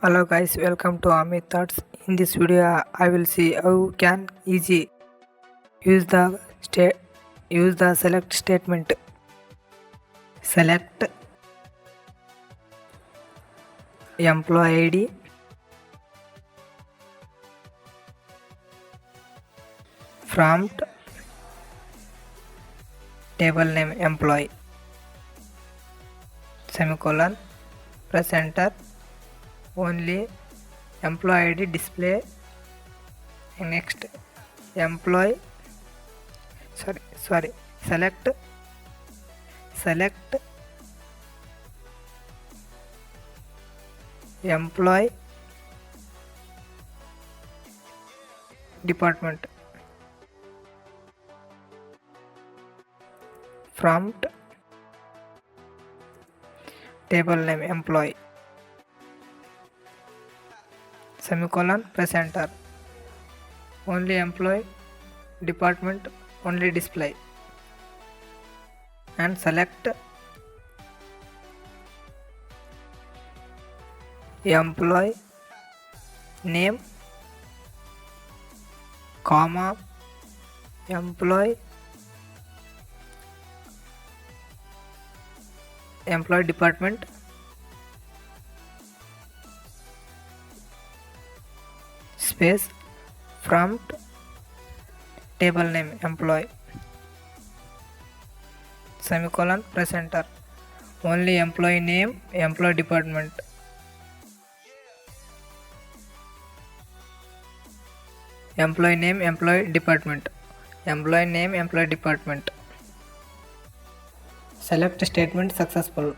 Hello guys, welcome to Amith.Thoughts. In this video, I will see how you can easy use the select statement. Select employee ID, prompt table name employee, semicolon, press enter. Only employee ID display. Next employee select employee department, prompt table name employee, semicolon, press enter. Only employee department only display, and select employee name, comma, employee department, space, prompt table name employee, semicolon, press enter. Only employee name, employee department, employee name, employee department, employee name, employee department. Select statement successful.